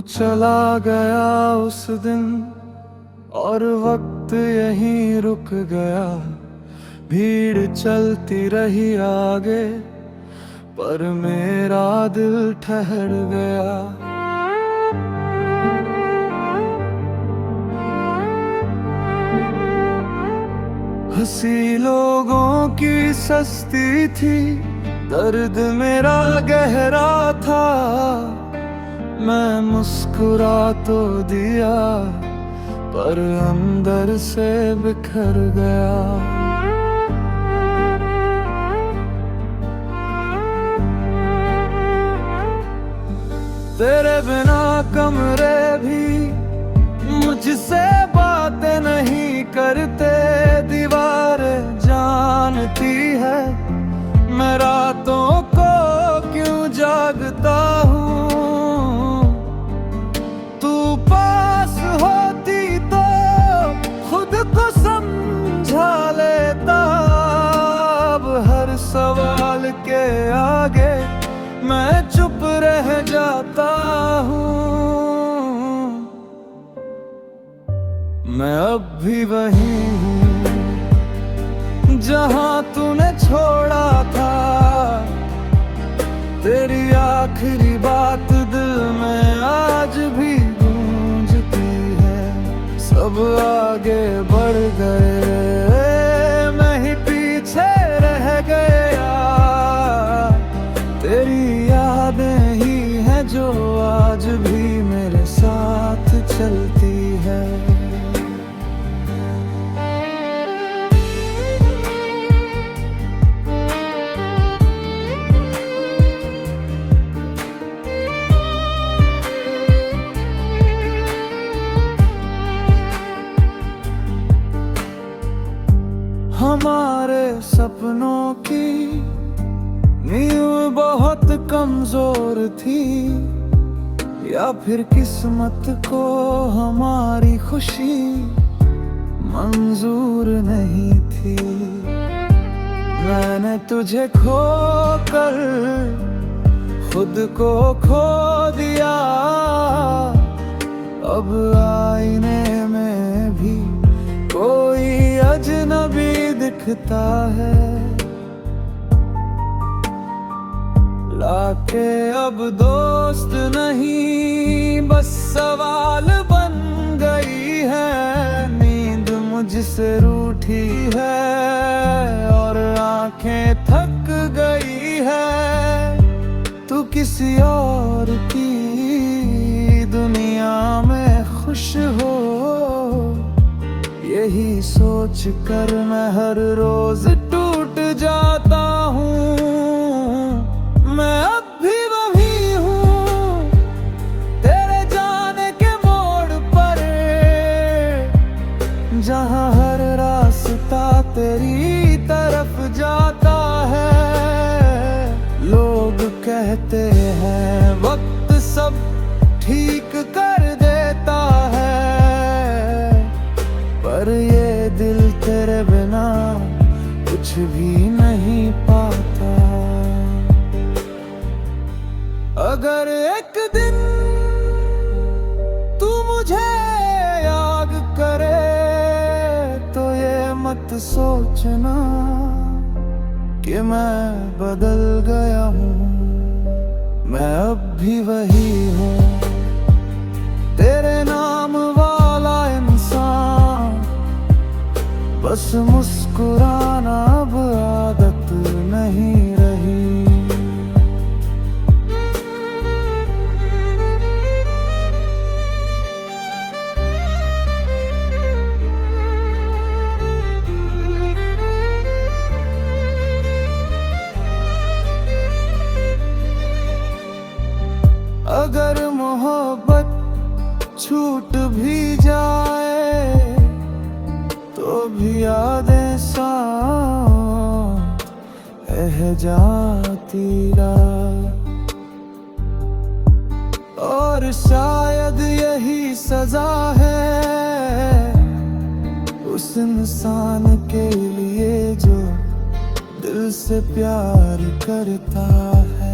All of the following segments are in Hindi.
चला गया उस दिन और वक्त यहीं रुक गया। भीड़ चलती रही आगे पर मेरा दिल ठहर गया। हंसी लोगों की सस्ती थी, दर्द मेरा गहरा था। मैं मुस्कुरा तो दिया पर अंदर से बिखर गया। तेरे बिना कमरे भी मुझसे बातें नहीं करते। दीवारें जानती है मैं रातों को क्यों जागता हूँ। तू पास होती तो खुद को समझा लेता। अब हर सवाल के आगे मैं चुप रह जाता हूँ। मैं अब भी वही हूँ जहाँ तूने छोड़ा था। तेरी आखिरी बात दिल में आज भी गूंजती है। सब आगे बढ़ गए, मैं ही पीछे रह गया। तेरी यादें ही हैं जो आज भी मेरे साथ चलती है। हमारे सपनों की नींव बहुत कमजोर थी, या फिर किस्मत को हमारी खुशी मंजूर नहीं थी। मैंने तुझे खोकर खुद को खो दिया। अब आईने में भी कोई अजनबी दिखता है। लाके अब दोस्त नहीं बस सवाल बन गई है। नींद मुझसे रूठी है और आंखें थक गई है। तू किसी और की दुनिया में खुश हो, यही सोच कर मैं हर रोज टूट जाता हूँ। मैं अब भी वही हूँ तेरे जाने के मोड़ पर, जहाँ हर रास्ता तेरी तरफ जाता है। लोग कहते हैं वक्त सब ठीक कर देता है, पर ये दिल तेरे बिना कुछ भी नहीं पाता। अगर एक दिन तू मुझे याद करे तो ये मत सोचना कि मैं बदल गया हूँ। मैं अब भी वही हूँ तेरे नाम वाला इंसान। बस मुस्कुराना अब आदत नहीं रही। अगर मोहब्बत छूट भी जाए तो भी यादें साथ रह जाती रह। और शायद यही सजा है उस इंसान के लिए जो दिल से प्यार करता है।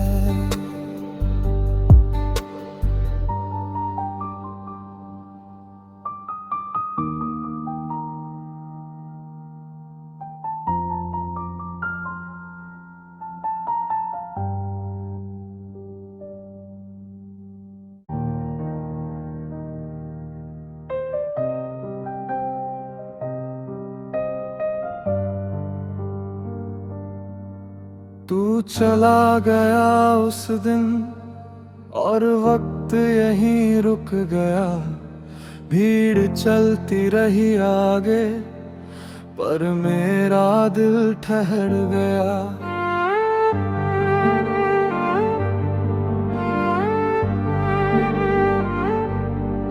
चला गया उस दिन और वक्त यहीं रुक गया। भीड़ चलती रही आगे पर मेरा दिल ठहर गया।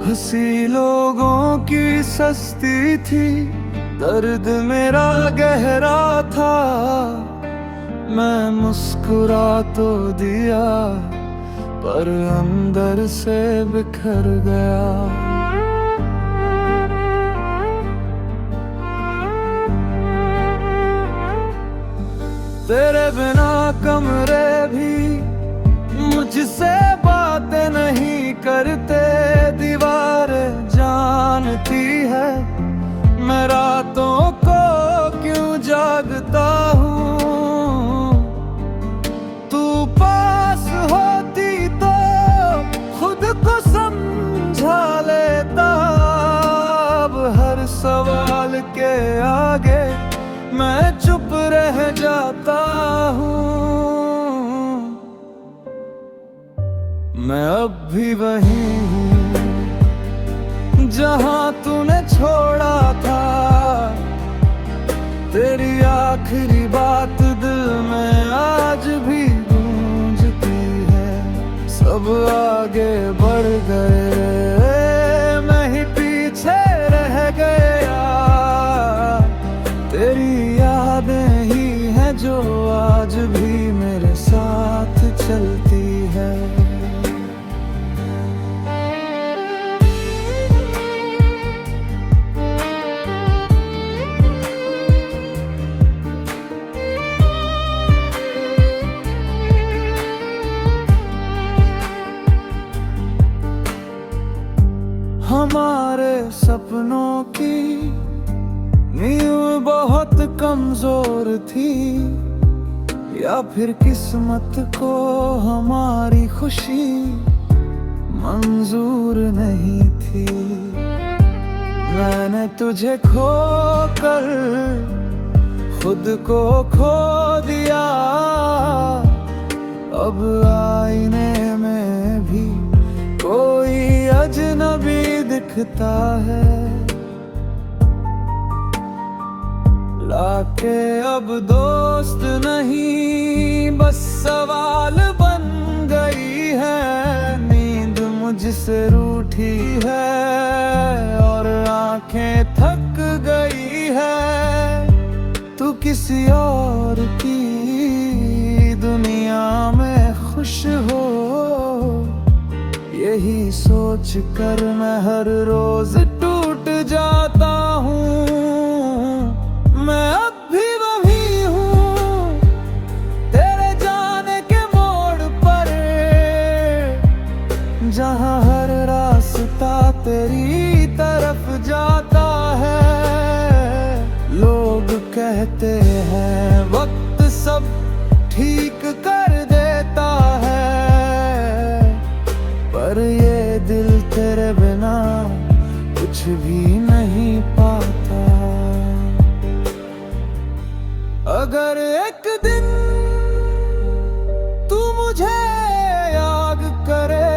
हंसी लोगों की सस्ती थी, दर्द मेरा गहरा था। मैं मुस्कुरा तो दिया पर अंदर से बिखर गया। तेरे बिना कमरे भी मुझसे बातें नहीं करते। दीवारें जानती है मैं रातों को क्यों जागता हूँ। तू पास होती तो खुद को समझा लेता। अब हर सवाल के आगे मैं चुप रह जाता हूँ। मैं अब भी वही हूँ जहाँ तूने छोड़ा था। तेरी आखिरी बात दिल में आज भी गूंजती है। सब आगे बढ़ गए मैं ही पीछे रह गया। तेरी यादें ही हैं जो आज भी मेरे साथ चलती है। हमारे सपनों की नींव बहुत कमजोर थी, या फिर किस्मत को हमारी खुशी मंजूर नहीं थी। मैंने तुझे खोकर खुद को खो दिया। अब आईने में भी कोई अजनबी दिखता है। लाके अब दोस्त नहीं बस सवाल बन गई है। नींद मुझसे रूठी है और आंखें थक गई है। तू किसी और की दुनिया में खुश हो, यही सोच कर मैं हर रोज टूट जाता हूँ। मैं अब भी वही हूँ तेरे जाने के मोड़ पर, जहाँ हर रास्ता तेरी तरफ जाता है। लोग कहते हैं वक्त सब ठीक कर देता है, पर ये दिल तेरे बिना कुछ भी नहीं पाता। अगर एक दिन तू मुझे याद करे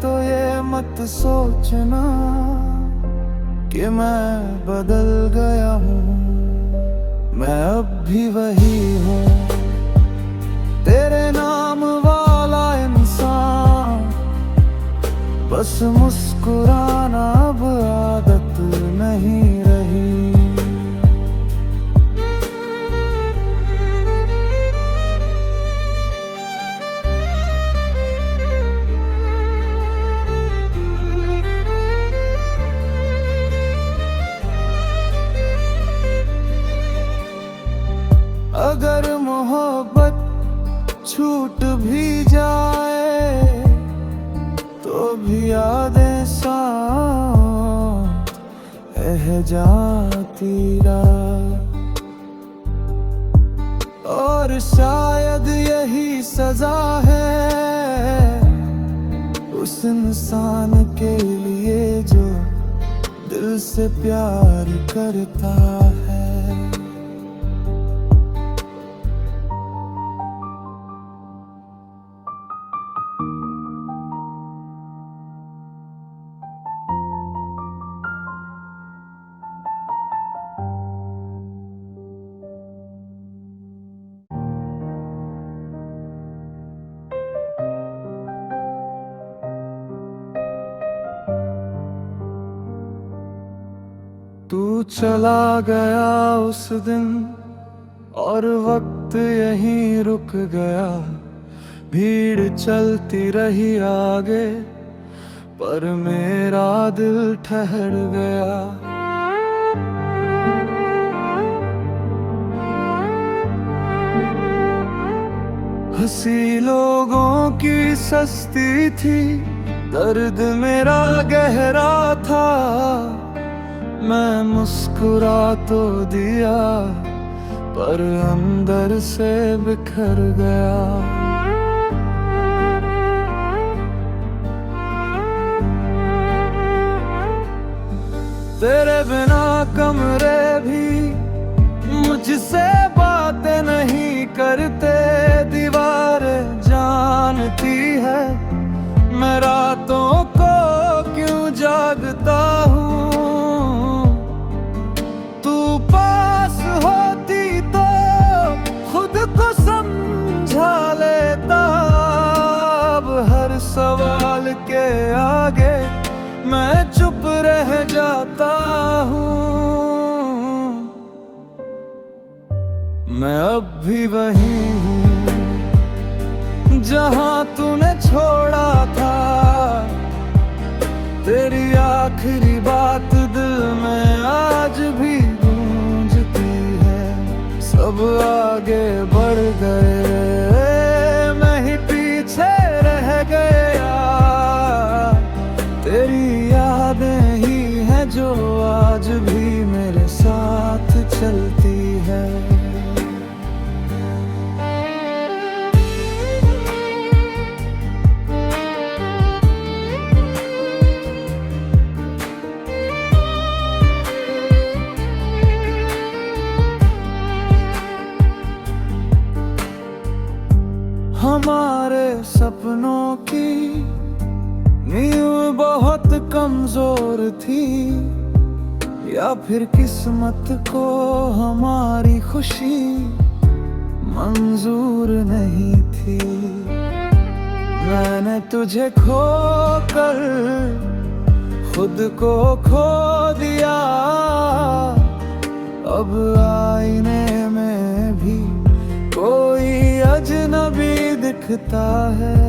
तो ये मत सोचना कि मैं बदल गया हूँ। मैं अब भी वही हूँ तेरे नाम वाला इंसान। बस मुस्कुराना अब आदत नहीं रही। अगर मोहब्बत छूट भी जाए तो भी यादें साथ रह जाती रात। और शायद यही सजा है उस इंसान के लिए जो दिल से प्यार करता है। चला गया उस दिन और वक्त यहीं रुक गया। भीड़ चलती रही आगे पर मेरा दिल ठहर गया। हंसी लोगों की सस्ती थी, दर्द मेरा गहरा था। मैं मुस्कुरा तो दिया पर अंदर से बिखर गया। तेरे बिना कमरे भी मुझसे बातें नहीं करते। दीवारें जानती है मैं रातों को क्यों जागता हूँ। तू पास होती तो खुद को समझा लेता। अब हर सवाल के आगे मैं चुप रह जाता हूँ। मैं अब भी वही हूँ जहाँ तूने छोड़ा था। तेरी आखिरी बात दिल में आज भी गूंजती है। सब आगे बढ़ गए मैं ही पीछे रह गया। तेरी यादें ही हैं जो आज भी मेरे साथ चलती है। हमारे सपनों की नींव बहुत कमजोर थी, या फिर किस्मत को हमारी खुशी मंजूर नहीं थी। मैंने तुझे खोकर खुद को खो दिया। अब आईने में भी कोई अजनबी दिखता है।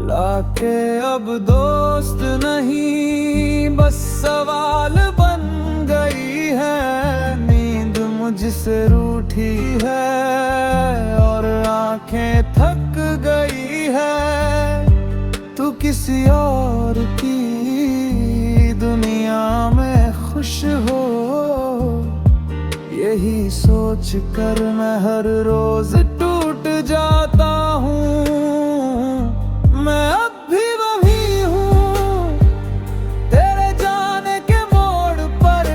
लाके अब दोस्त नहीं बस सवाल बन गई है। नींद मुझसे रूठी है और आंखें थक गई है। तू किसी और की दुनिया में खुश हो, यही सोच कर मैं हर रोज टूट जाता हूँ। मैं अब भी वही हूँ तेरे जाने के मोड़ पर,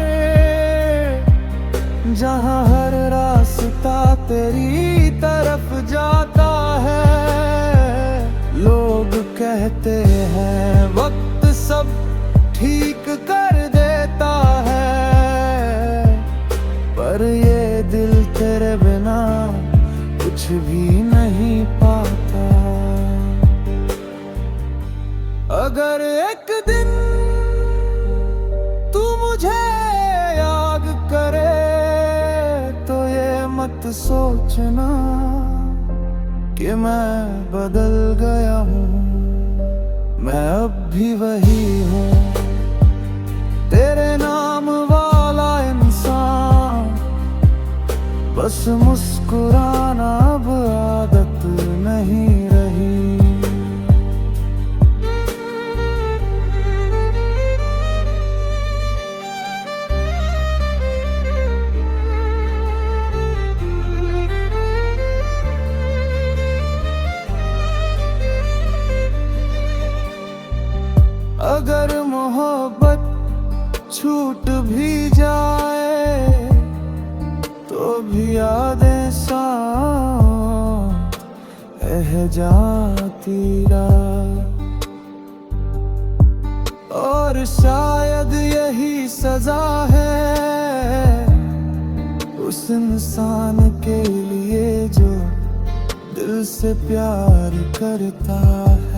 जहाँ हर रास्ता तेरी तरफ जाता है। लोग कहते हैं वक्त सब ठीक कर देता है, पर ये दिल तेरे बिना कुछ भी नहीं पाता। अगर एक दिन तू मुझे याद करे तो ये मत सोचना कि मैं बदल गया हूँ। मैं अब भी वही हूँ तेरे नाम वाला इंसान। बस मुस्कुराना अब आदत नहीं रही। अगर मोहब्बत छूट भी जाए तो भी यादें साथ रह जाती रात। और शायद यही सजा है उस इंसान के लिए जो दिल से प्यार करता है।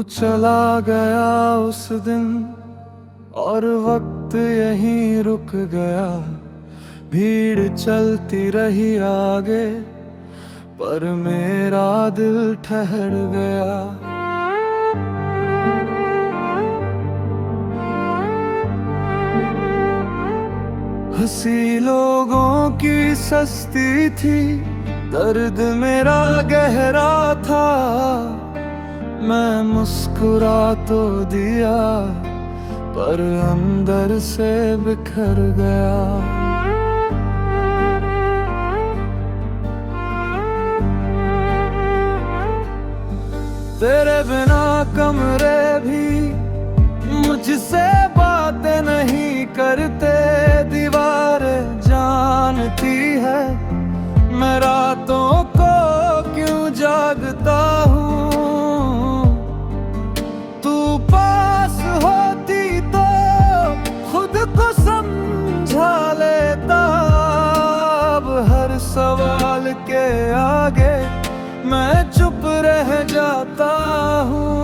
चला गया उस दिन और वक्त यहीं रुक गया। भीड़ चलती रही आगे पर मेरा दिल ठहर गया। हंसी लोगों की सस्ती थी, दर्द मेरा गहरा था। मैं मुस्कुरा तो दिया पर अंदर से बिखर गया। तेरे बिना कमरे भी मुझसे बातें नहीं करते। दीवारें जानती है मैं रातों को क्यों जागता हूँ। तू पास होती तो खुद को समझा लेता। अब हर सवाल के आगे मैं चुप रह जाता हूँ।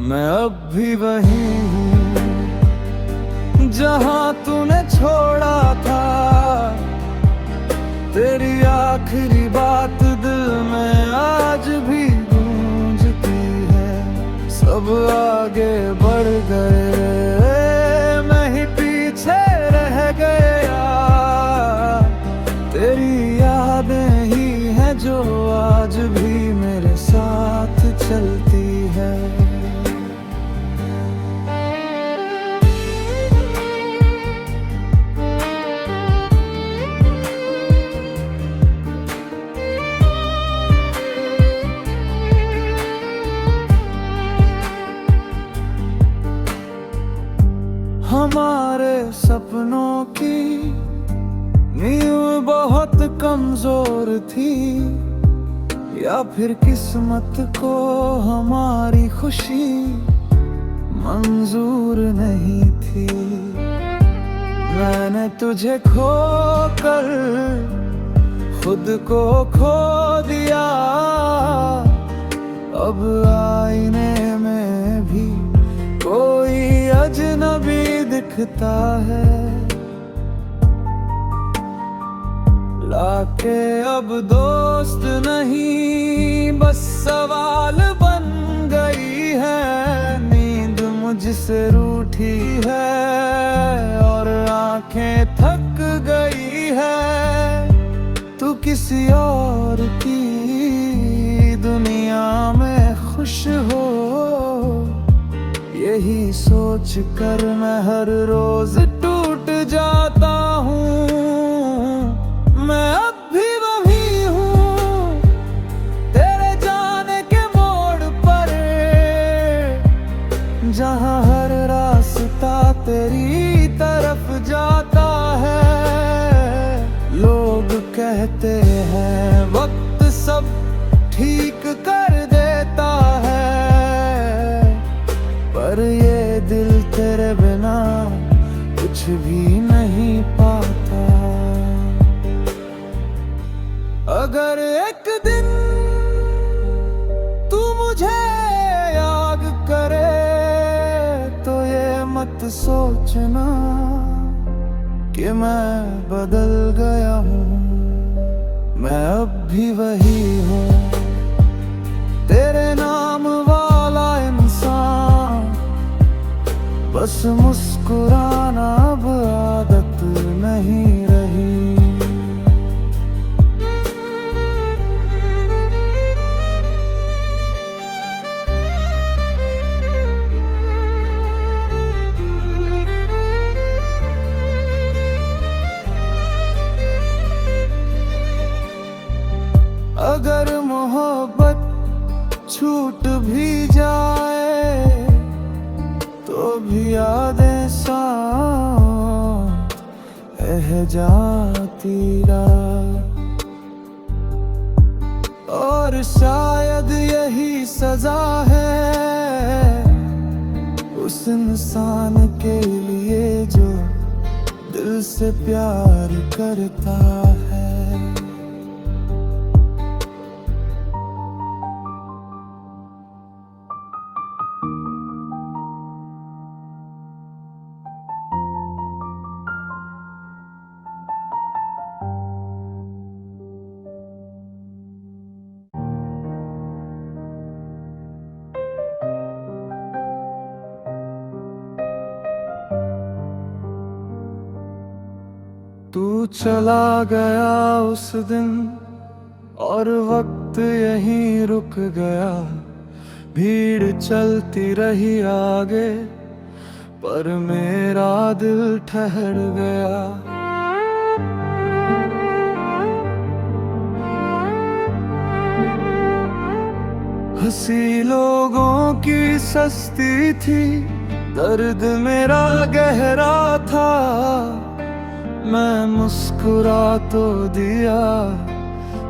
मैं अब भी वही हूँ जहाँ तूने छोड़ा था। तेरी आखिरी बात दिल में आज भी गूंजती है। सब आगे बढ़ गए मैं ही पीछे रह गया। तेरी यादें ही हैं जो आज भी मेरे साथ चलती है। हमारे सपनों की नींव बहुत कमजोर थी, या फिर किस्मत को हमारी खुशी मंजूर नहीं थी। मैंने तुझे खोकर खुद को खो दिया। अब आईने में भी कोई अजनबी दिखता है। लाके अब दोस्त नहीं बस सवाल बन गई है। नींद मुझसे रूठी है और आंखें थक गई है। तू किसी और की दुनिया में खुश हो, यही सोच कर मैं हर रोज टूट जाता हूँ। मैं अब भी वही हूँ तेरे जाने के मोड़ पर, जहाँ हर रास्ता तेरी तरफ जाता है। लोग कहते हैं वक्त सब ठीक कर देता है, पर ये दिल तेरे बिना कुछ भी नहीं पाता। अगर एक दिन तू मुझे याद करे तो ये मत सोचना कि मैं बदल गया हूँ। मैं अब भी वही हूँ तेरे नाम वाला इंसान। बस मुस्कुराना अब आदत नहीं रही। अगर मोहब्बत छूट भी जाए तो भी यादें साथ रह जाती रात। और शायद यही सजा है उस इंसान के लिए जो दिल से प्यार करता है। तू चला गया उस दिन और वक्त यहीं रुक गया। भीड़ चलती रही आगे पर मेरा दिल ठहर गया। हंसी लोगों की सस्ती थी, दर्द मेरा गहरा था। मैं मुस्कुरा तो दिया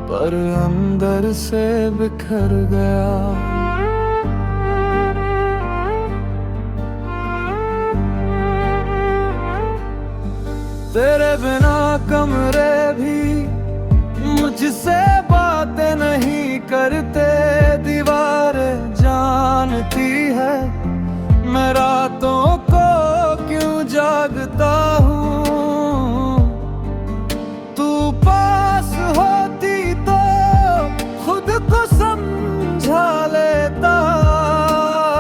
पर अंदर से बिखर गया। तेरे बिना कमरे भी मुझसे बातें नहीं करते। दीवारें जानती है मैं रातों को क्यों जागता हूँ। तू पास होती तो खुद को समझा लेता।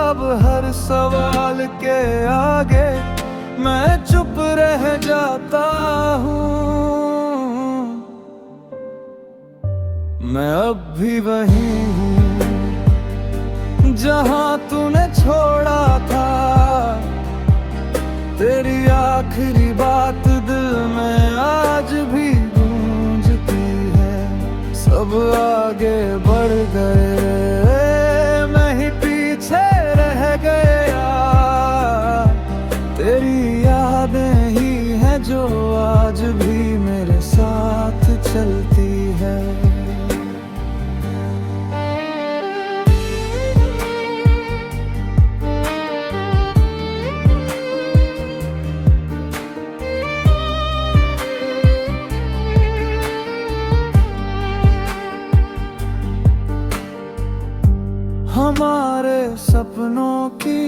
अब हर सवाल के आगे मैं चुप रह जाता हूँ। मैं अब भी वही हूँ जहाँ तूने छोड़ा था। तेरी आखिरी बात दिल में आज भी गूंजती है। सब आगे बढ़ गए मैं ही पीछे रह गया। तेरी यादें ही हैं जो आज भी मेरे साथ चलती है। हमारे सपनों की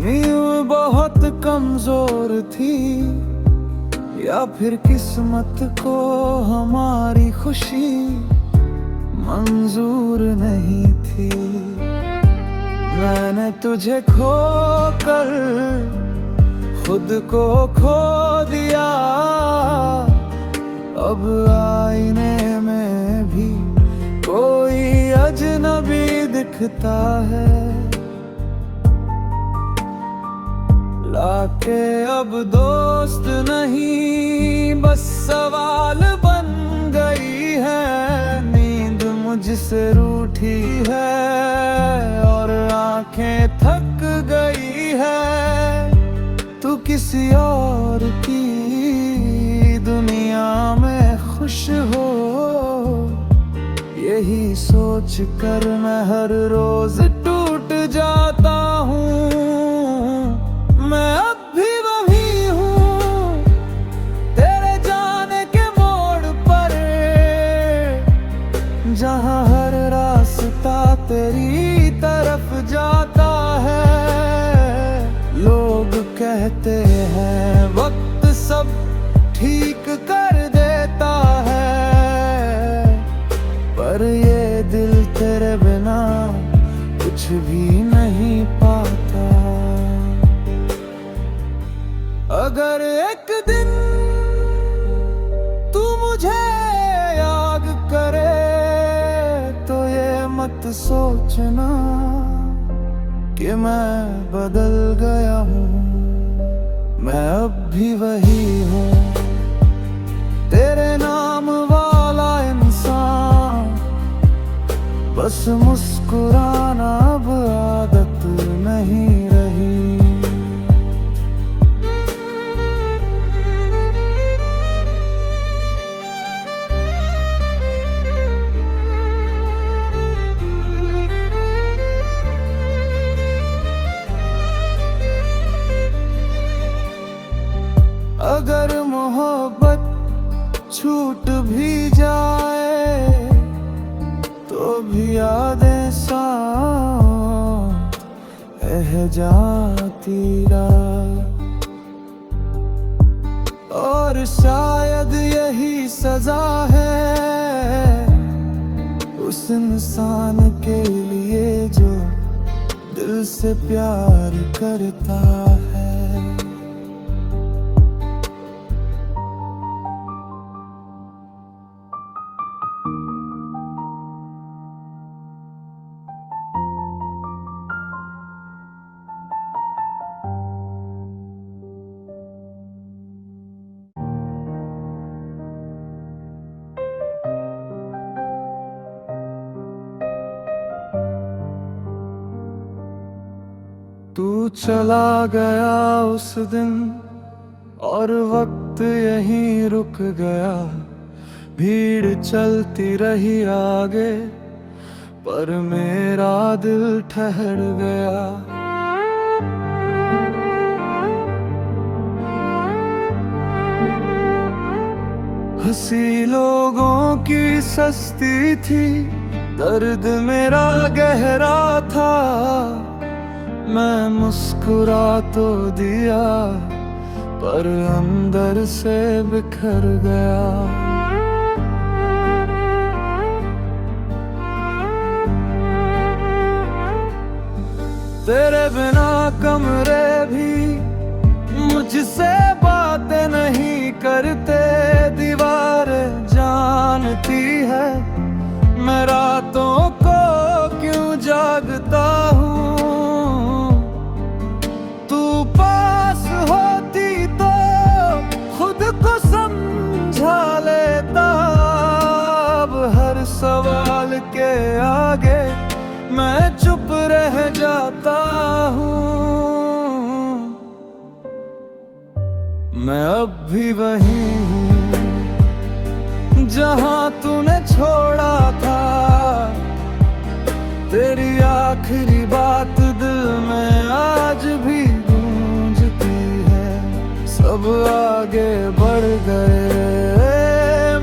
नींव बहुत कमजोर थी, या फिर किस्मत को हमारी खुशी मंजूर नहीं थी। मैंने तुझे खोकर खुद को खो दिया। अब आईने में भी कोई अजनबी दिखता है। लाके अब दोस्त नहीं बस सवाल बन गई है। नींद मुझसे रूठी है और आंखें थक गई है। तू किसी और की दुनिया में खुश हो, यही सोच कर मैं हर रोज टूट जाता हूँ। मैं अब भी वही हूँ तेरे जाने के मोड़ पर, जहाँ हर रास्ता तेरी तरफ जाता है। लोग कहते हैं वक्त सब ठीक कर देता है, पर ये दिल तेरे बिना कुछ भी नहीं पाता। अगर एक दिन तू मुझे याद करे तो ये मत सोचना कि मैं बदल गया हूँ। मैं अब भी वही हूँ तेरे नाम वाला इंसान। बस मुस्कुराना अब आदत नहीं रही। अगर मोहब्बत छूट भी जाए तो भी यादें साथ रह जाती रात। और शायद यही सजा है उस इंसान के लिए जो दिल से प्यार करता है। चला गया उस दिन और वक्त यहीं रुक गया। भीड़ चलती रही आगे पर मेरा दिल ठहर गया। हंसी लोगों की सस्ती थी, दर्द मेरा गहरा था। मैं मुस्कुरा तो दिया पर अंदर से बिखर गया। तेरे बिना कमरे भी मुझसे बातें नहीं करते। दीवारें जानती है मैं रातों को क्यों जागता हूँ। तू पास होती तो खुद को समझा लेता। अब हर सवाल के आगे मैं चुप रह जाता हूँ। मैं अब भी वही हूँ जहाँ तूने छोड़ा था। तेरी आखिरी बात दिल में आज भी गूंजती है। सब आगे बढ़ गए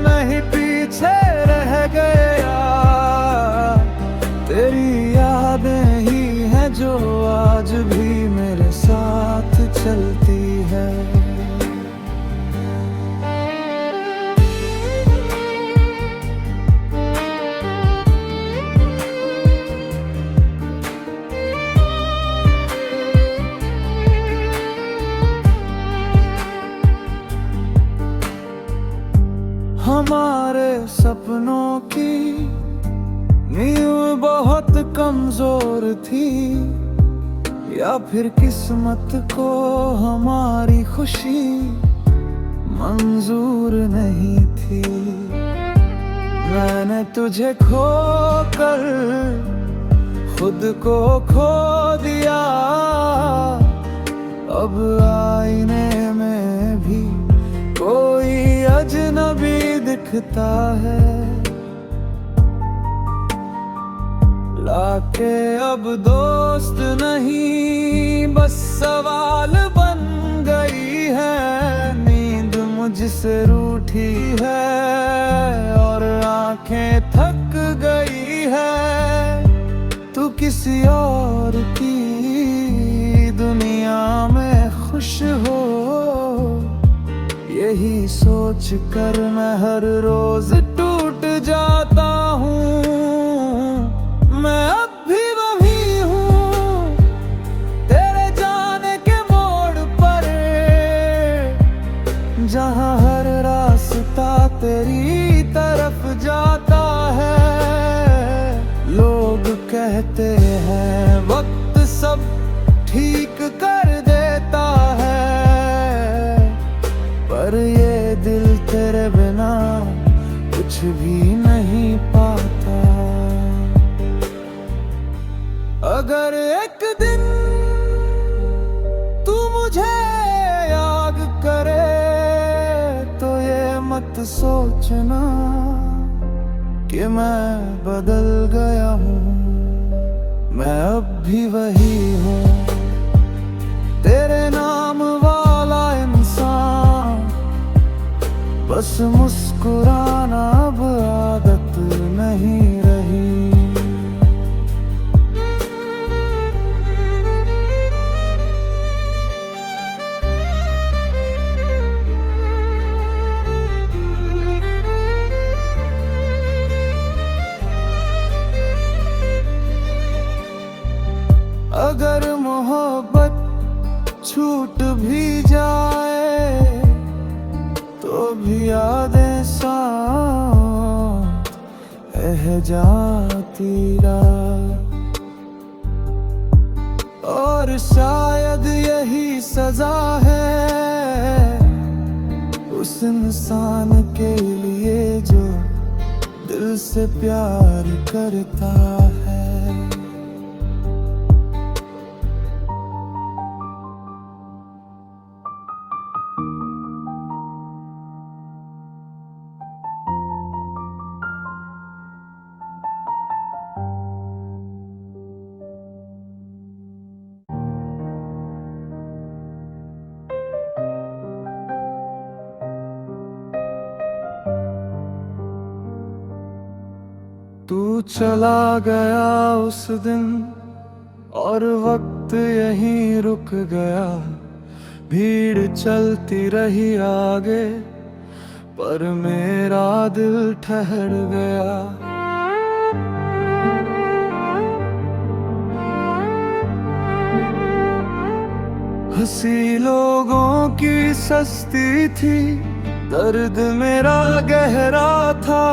मैं ही पीछे रह गया। तेरी यादें ही हैं जो आज भी मेरे साथ चलती है। हमारे सपनों की नींव बहुत कमजोर थी, या फिर किस्मत को हमारी खुशी मंजूर नहीं थी। मैंने तुझे खोकर खुद को खो दिया। अब आईने में भी कोई अजनबी दिखता है। लाके अब दोस्त नहीं बस सवाल बन गई है। नींद मुझसे रूठी है और आंखें थक गई है। तू किसी और की दुनिया में खुश हो, यही सोच कर मैं हर रोज टूट जाता हूँ। मैं अब भी वही हूँ तेरे जाने के मोड़ पर, जहाँ हर रास्ता तेरी तरफ जाता है। लोग कहते हैं वक्त सब ठीक कर देता है, पर ये दिल तेरे बिना कुछ भी नहीं पाता। अगर एक दिन तू मुझे याद करे तो ये मत सोचना कि मैं बदल गया हूँ। मैं अब भी वही हूँ तेरे नाम वाला इंसान। बस मुस्कुराना अब आदत नहीं रही। अगर मोहब्बत छूट भी जाए तो भी यादें साथ रह जाती रात। और शायद यही सजा है उस इंसान के लिए जो दिल से प्यार करता है। चला गया उस दिन और वक्त यहीं रुक गया। भीड़ चलती रही आगे पर मेरा दिल ठहर गया। हंसी लोगों की सस्ती थी, दर्द मेरा गहरा था।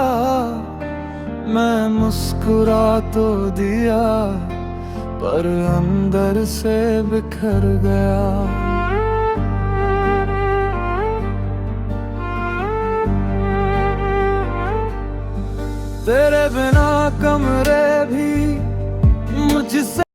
मैं मुस्कुरा तो दिया पर अंदर से बिखर गया। तेरे बिना कमरे भी मुझसे